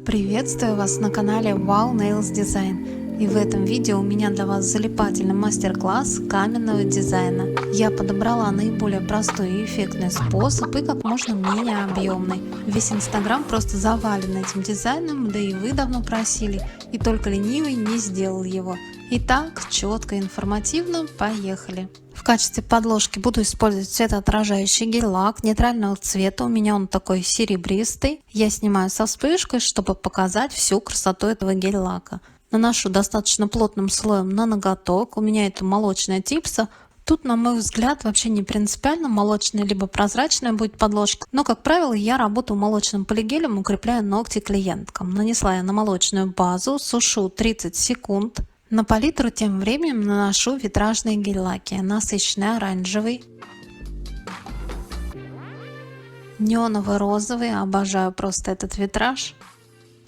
Приветствую вас на канале Wow Nails Design, и в этом видео у меня для вас залипательный мастер-класс каменного дизайна. Я подобрала наиболее простой и эффектный способ и как можно менее объемный. Весь инстаграм просто завален этим дизайном, да и вы давно просили, и только ленивый не сделал его. Итак, четко и информативно, поехали! В качестве подложки буду использовать светоотражающий гель-лак нейтрального цвета. У меня он такой серебристый. Я снимаю со вспышкой, чтобы показать всю красоту этого гель-лака. Наношу достаточно плотным слоем на ноготок. У меня это молочная типса. Тут, на мой взгляд, вообще не принципиально, молочная либо прозрачная будет подложка. Но, как правило, я работаю молочным полигелем, укрепляя ногти клиенткам. Нанесла я на молочную базу, сушу 30 секунд. На палитру тем временем наношу витражные гель-лаки, насыщенный оранжевый, неоновый розовый, обожаю просто этот витраж,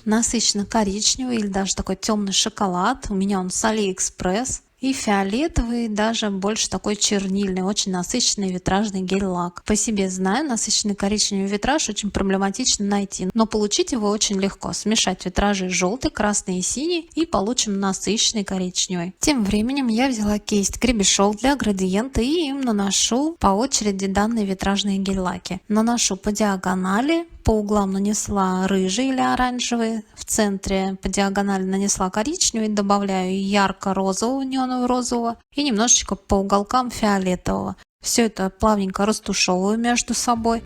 насыщенно коричневый или даже такой темный шоколад, у меня он с AliExpress, и фиолетовый, даже больше такой чернильный, очень насыщенный витражный гель-лак. По себе знаю, насыщенный коричневый витраж очень проблематично найти, но получить его очень легко. Смешать витражи желтый, красный и синий и получим насыщенный коричневый. Тем временем я взяла кисть Гребешок для градиента и им наношу по очереди данные витражные гель-лаки. Наношу по диагонали. По углам нанесла рыжий или оранжевый, в центре по диагонали нанесла коричневый, добавляю ярко-розового, неоново-розового и немножечко по уголкам фиолетового. Все это плавненько растушевываю между собой.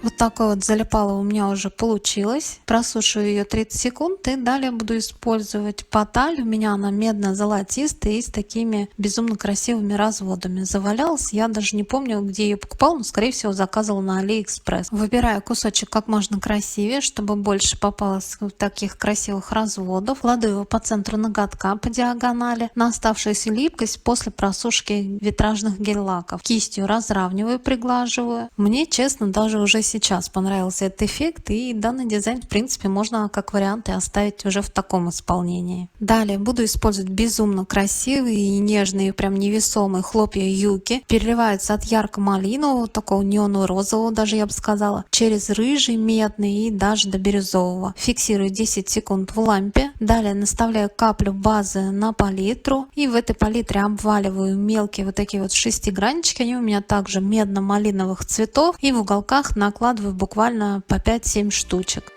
Вот такой вот залипало у меня уже получилось. Просушиваю ее 30 секунд и далее буду использовать паталь. У меня она медно-золотистая и с такими безумно красивыми разводами. Завалялась, я даже не помню, где ее покупала, но скорее всего заказывала на AliExpress. Выбираю кусочек как можно красивее, чтобы больше попалось таких красивых разводов. Кладу его по центру ноготка по диагонали на оставшуюся липкость после просушки витражных гель-лаков. Кистью разравниваю, приглаживаю. Мне, честно, даже уже сейчас понравился этот эффект, и данный дизайн в принципе можно как вариант и оставить уже в таком исполнении. Далее буду использовать безумно красивые и нежные, прям невесомые хлопья юки. Переливаются от ярко-малинового, такого неоно-розового даже я бы сказала, через рыжий, медный и даже до бирюзового. Фиксирую 10 секунд в лампе. Далее наставляю каплю базы на палитру и в этой палитре обваливаю мелкие вот такие вот шестиграннички. Они у меня также медно-малиновых цветов, и в уголках накладываю буквально по 5-7 штучек.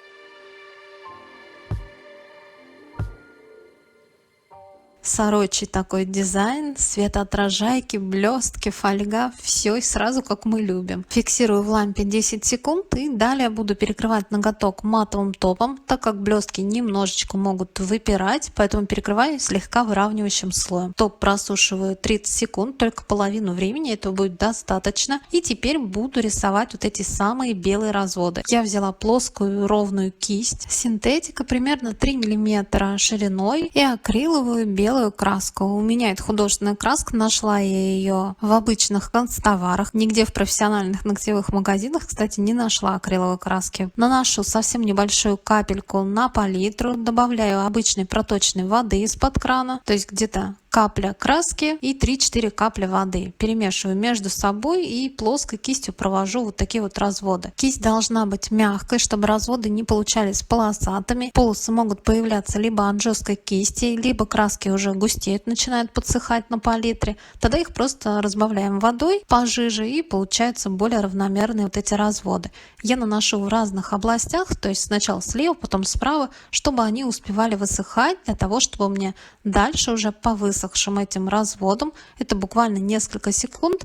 Сорочий такой дизайн, светоотражайки, блестки, фольга, все и сразу как мы любим. Фиксирую в лампе 10 секунд и далее буду перекрывать ноготок матовым топом, так как блестки немножечко могут выпирать, поэтому перекрываю слегка выравнивающим слоем. Топ просушиваю 30 секунд, только половину времени, этого будет достаточно. И теперь буду рисовать вот эти самые белые разводы. Я взяла плоскую ровную кисть, синтетика примерно 3 мм шириной и акриловую белую краску. У меня это художественная краска, нашла я ее в обычных канцтоварах, нигде в профессиональных ногтевых магазинах, кстати, не нашла акриловой краски. Наношу совсем небольшую капельку на палитру, добавляю обычной проточной воды из-под крана, то есть где-то капля краски и 3-4 капли воды. Перемешиваю между собой и плоской кистью провожу вот такие вот разводы. Кисть должна быть мягкой, чтобы разводы не получались полосатыми. Полосы могут появляться либо от жесткой кисти, либо краски уже густеют, начинают подсыхать на палитре. Тогда их просто разбавляем водой пожиже и получаются более равномерные вот эти разводы. Я наношу в разных областях, то есть сначала слева, потом справа, чтобы они успевали высыхать, для того, чтобы мне дальше уже по высохшим этим разводом, это буквально несколько секунд,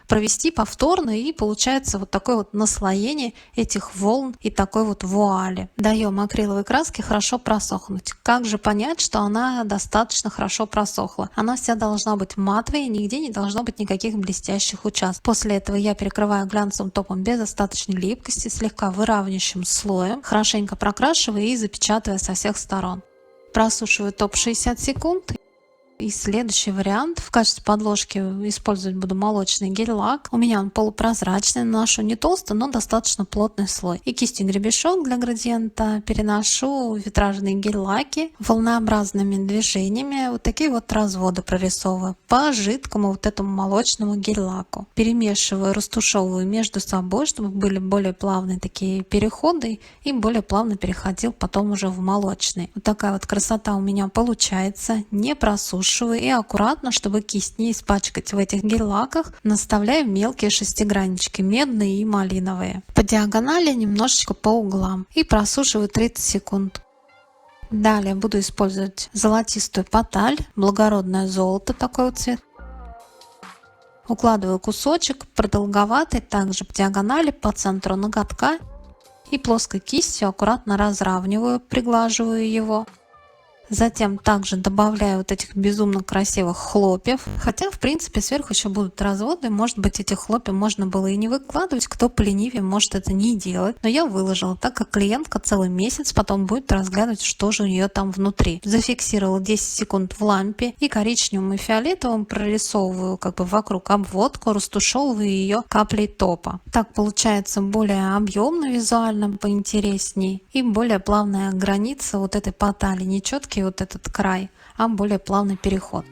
провести повторно, и получается вот такое вот наслоение этих волн и такой вот вуали. Даем акриловой краске хорошо просохнуть. Как же понять, что она достаточно хорошо просохла? Она вся должна быть матовой, и нигде не должно быть никаких блестящих участков. После этого я перекрываю глянцевым топом без остаточной липкости, слегка выравнивающим слоем, хорошенько прокрашивая и запечатывая со всех сторон. Просушиваю топ 60 секунд. И следующий вариант. В качестве подложки использовать буду молочный гель-лак. У меня он полупрозрачный, наношу не толстый, но достаточно плотный слой. И кистью гребешок для градиента переношу витражные гель-лаки волнообразными движениями. Вот такие вот разводы прорисовываю по жидкому вот этому молочному гель-лаку. Перемешиваю, растушевываю между собой, чтобы были более плавные такие переходы и более плавно переходил потом уже в молочный. Вот такая вот красота у меня получается. Не просушиваю и аккуратно, чтобы кисть не испачкать в этих гель-лаках, наставляю мелкие шестиграннички, медные и малиновые. По диагонали немножечко по углам и просушиваю 30 секунд. Далее буду использовать золотистую паталь, благородное золото, такой вот цвет. Укладываю кусочек продолговатый, также по диагонали по центру ноготка и плоской кистью аккуратно разравниваю, приглаживаю его. Затем также добавляю вот этих безумно красивых хлопьев. Хотя, в принципе, сверху еще будут разводы. Может быть, эти хлопья можно было и не выкладывать. Кто поленивее, может это не делать. Но я выложила, так как клиентка целый месяц потом будет разглядывать, что же у нее там внутри. Зафиксировала 10 секунд в лампе и коричневым и фиолетовым прорисовываю как бы вокруг обводку, растушевываю ее каплей топа. Так получается более объемно визуально, поинтересней. И более плавная граница вот этой патали. Не четкий вот этот край, а более плавный переход.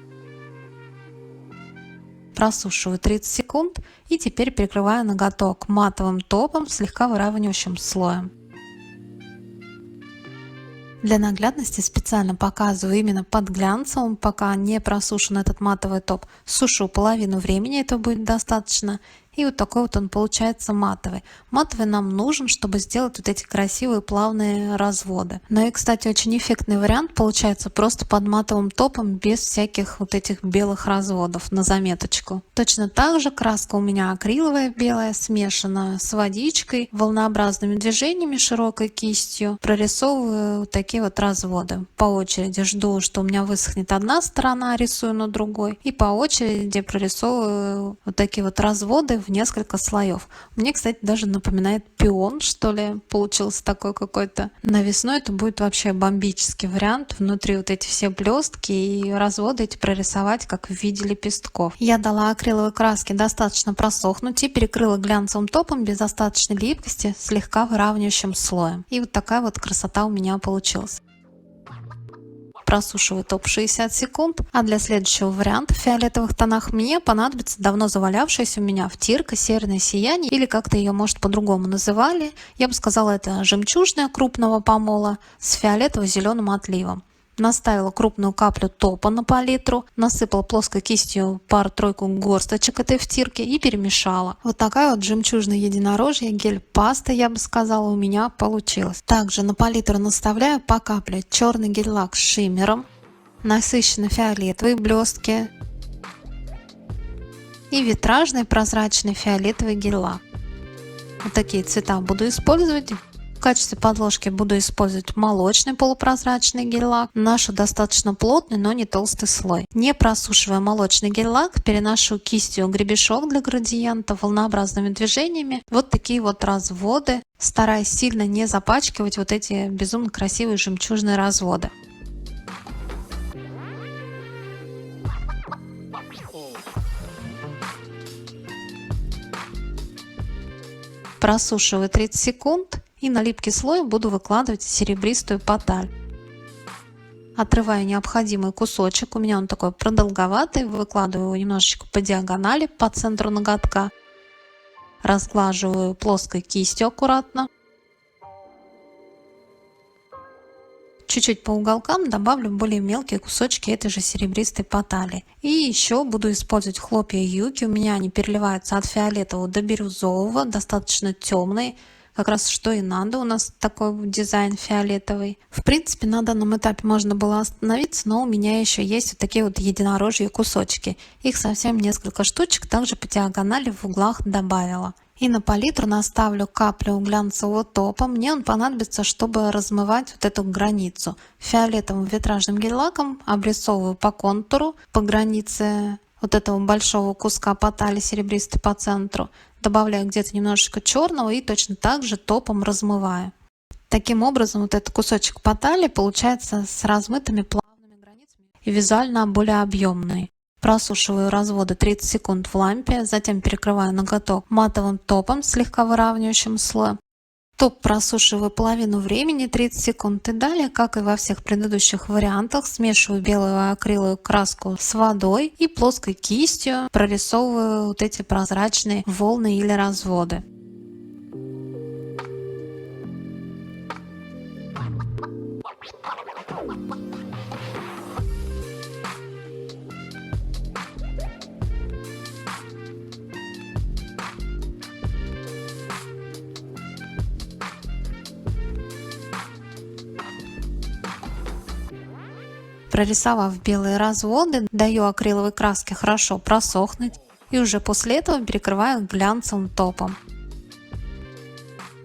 Просушиваю 30 секунд и теперь перекрываю ноготок матовым топом, слегка выравнивающим слоем. Для наглядности специально показываю именно под глянцевым, пока не просушен этот матовый топ. Сушу половину времени, этого будет достаточно. И вот такой вот он получается матовый. Матовый нам нужен, чтобы сделать вот эти красивые плавные разводы. Ну и, кстати, очень эффектный вариант получается просто под матовым топом, без всяких вот этих белых разводов, на заметочку. Точно так же краска у меня акриловая белая, смешана с водичкой, волнообразными движениями широкой кистью. Прорисовываю вот такие вот разводы. По очереди жду, что у меня высохнет одна сторона, рисую на другой. И по очереди прорисовываю вот такие вот разводы в несколько слоев. Мне, кстати, даже напоминает пион, что ли, получился такой какой-то. На весну это будет вообще бомбический вариант. Внутри вот эти все блестки и разводы эти прорисовать как в виде лепестков. Я дала акриловой краске достаточно просохнуть и перекрыла глянцевым топом без остаточной липкости, слегка выравнивающим слоем. И вот такая вот красота у меня получилась. Просушиваю топ 60 секунд, а для следующего варианта в фиолетовых тонах мне понадобится давно завалявшаяся у меня втирка «Северное сияние», или как-то ее, может, по-другому называли. Я бы сказала, это жемчужная крупного помола с фиолетово-зеленым отливом. Наставила крупную каплю топа на палитру, насыпала плоской кистью пару-тройку горсточек этой втирки и перемешала. Вот такая вот жемчужная единорожья гель-паста, я бы сказала, у меня получилась. Также на палитру наставляю по капле черный гель-лак с шиммером, насыщенно фиолетовые блестки и витражный прозрачный фиолетовый гель-лак. Вот такие цвета буду использовать. В качестве подложки буду использовать молочный полупрозрачный гель-лак. Наношу достаточно плотный, но не толстый слой. Не просушивая молочный гель-лак, переношу кистью гребешок для градиента волнообразными движениями. Вот такие вот разводы, стараясь сильно не запачкивать вот эти безумно красивые жемчужные разводы. Просушиваю 30 секунд. И на липкий слой буду выкладывать серебристую паталь. Отрываю необходимый кусочек, у меня он такой продолговатый, выкладываю его немножечко по диагонали, по центру ноготка. Разглаживаю плоской кистью аккуратно. Чуть-чуть по уголкам добавлю более мелкие кусочки этой же серебристой патали. И еще буду использовать хлопья юки, у меня они переливаются от фиолетового до бирюзового, достаточно темные. Как раз что и надо, у нас такой дизайн фиолетовый. В принципе, на данном этапе можно было остановиться, но у меня еще есть вот такие вот единорожьи кусочки. Их совсем несколько штучек, также по диагонали в углах добавила. И на палитру наставлю каплю глянцевого топа. Мне он понадобится, чтобы размывать вот эту границу. Фиолетовым витражным гель-лаком обрисовываю по контуру, по границе вот этого большого куска патали серебристой по центру. Добавляю где-то немножечко черного и точно так же топом размываю. Таким образом вот этот кусочек патали получается с размытыми плавными границами. и визуально более объемный. Просушиваю разводы 30 секунд в лампе, затем перекрываю ноготок матовым топом, слегка выравнивающим слой. Топ просушиваю половину времени 30 секунд и далее, как и во всех предыдущих вариантах, смешиваю белую акриловую краску с водой и плоской кистью прорисовываю вот эти прозрачные волны или разводы. Прорисовав белые разводы, даю акриловой краске хорошо просохнуть и уже после этого перекрываю глянцевым топом.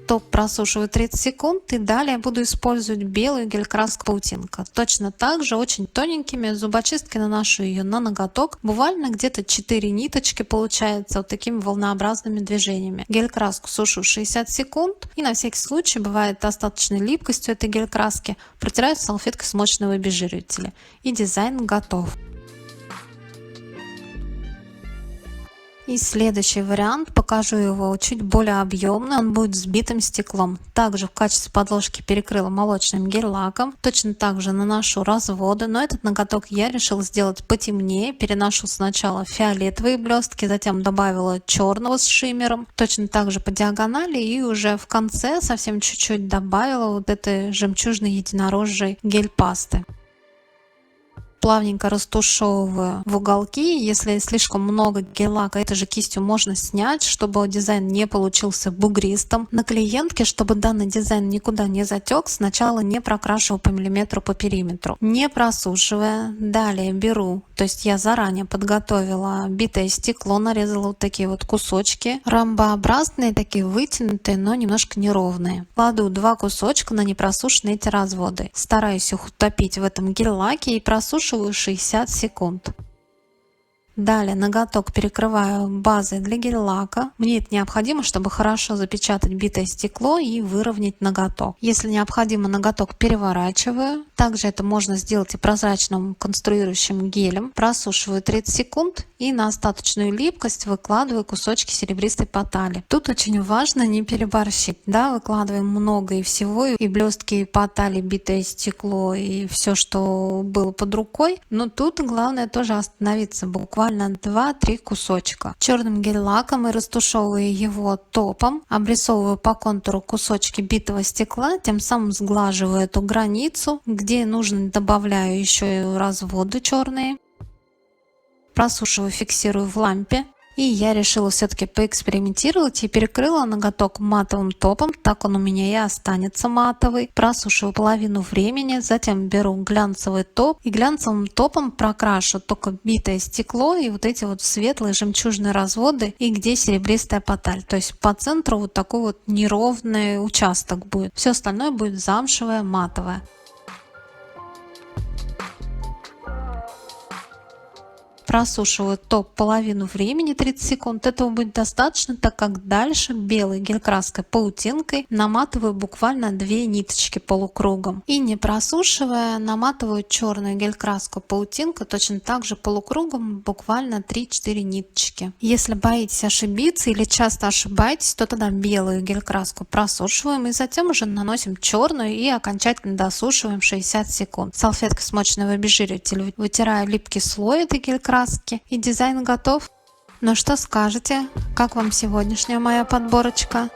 Топ просушиваю 30 секунд и далее буду использовать белую гель-краску паутинка. Точно так же очень тоненькими зубочисткой наношу ее на ноготок. Буквально где-то 4 ниточки получается вот такими волнообразными движениями. Гель-краску сушу 60 секунд и на всякий случай, бывает достаточной липкостью этой гель-краски, протираю салфеткой смоченного обезжиривателя. И дизайн готов. И следующий вариант, покажу его чуть более объемный, он будет с битым стеклом. Также в качестве подложки перекрыла молочным гель-лаком. Точно так же наношу разводы, но этот ноготок я решила сделать потемнее. Переношу сначала фиолетовые блестки, затем добавила черного с шиммером. Точно так же по диагонали и уже в конце совсем чуть-чуть добавила вот этой жемчужной единорожьей гель-пасты. Плавненько растушевываю в уголки. Если слишком много гель-лака, этой же кистью можно снять, чтобы дизайн не получился бугристым. На клиентке, чтобы данный дизайн никуда не затек, сначала не прокрашиваю по миллиметру по периметру, не просушивая. Далее беру, то есть я заранее подготовила битое стекло, нарезала вот такие вот кусочки, ромбообразные, такие вытянутые, но немножко неровные. Кладу 2 кусочка на непросушенные эти разводы. Стараюсь их утопить в этом гель-лаке и просушиваю 60 секунд. Далее ноготок перекрываю базой для гель-лака. Мне это необходимо, чтобы хорошо запечатать битое стекло и выровнять ноготок. Если необходимо, ноготок переворачиваю. Также это можно сделать и прозрачным конструирующим гелем. Просушиваю 30 секунд и на остаточную липкость выкладываю кусочки серебристой потали. Тут очень важно не переборщить. Да, выкладываем много и всего, и блестки, и потали, битое стекло, и все, что было под рукой. Но тут главное тоже остановиться буквально 2-3 кусочка. Черным гель-лаком и растушевываю его топом, обрисовываю по контуру кусочки битого стекла, тем самым сглаживаю эту границу. Где нужно, добавляю еще и разводы черные. Просушиваю, фиксирую в лампе. И я решила все-таки поэкспериментировать и перекрыла ноготок матовым топом, так он у меня и останется матовый. Просушиваю половину времени, затем беру глянцевый топ и глянцевым топом прокрашу только битое стекло и вот эти вот светлые жемчужные разводы и где серебристая поталь. То есть по центру вот такой вот неровный участок будет. Все остальное будет замшевое, матовое. Просушиваю топ половину времени 30 секунд. Этого будет достаточно, так как дальше белой гель-краской паутинкой наматываю буквально 2 ниточки полукругом. И не просушивая, наматываю черную гель-краску паутинку точно так же полукругом, буквально 3-4 ниточки. Если боитесь ошибиться или часто ошибаетесь, то тогда белую гель-краску просушиваем и затем уже наносим черную и окончательно досушиваем 60 секунд. Салфеткой смоченного обезжиривателя вытираю липкий слой этой гель-краски. И дизайн готов. Ну что скажете? Как вам сегодняшняя моя подборочка?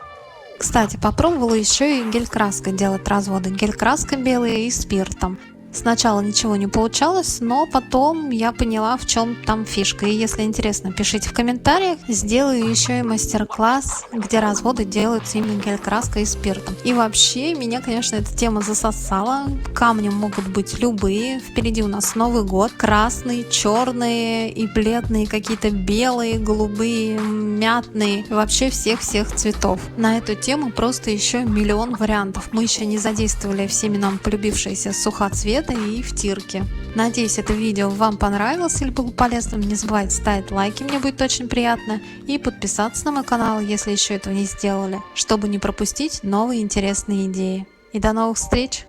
Кстати, попробовала еще и гель-краской делать разводы. Гель-краска белая и спиртом. Сначала ничего не получалось, но потом я поняла, в чем там фишка. И если интересно, пишите в комментариях. Сделаю еще и мастер-класс, где разводы делаются именно гель-краской и спиртом. И вообще, меня, конечно, эта тема засосала. Камни могут быть любые. Впереди у нас Новый год. Красные, черные и бледные, какие-то белые, голубые, мятные. Вообще всех-всех цветов. На эту тему просто еще миллион вариантов. Мы еще не задействовали всеми нам полюбившиеся сухоцветы и втирки. Надеюсь, это видео вам понравилось или было полезным. Не забывайте ставить лайки, мне будет очень приятно. И подписаться на мой канал, если еще этого не сделали, чтобы не пропустить новые интересные идеи. И до новых встреч!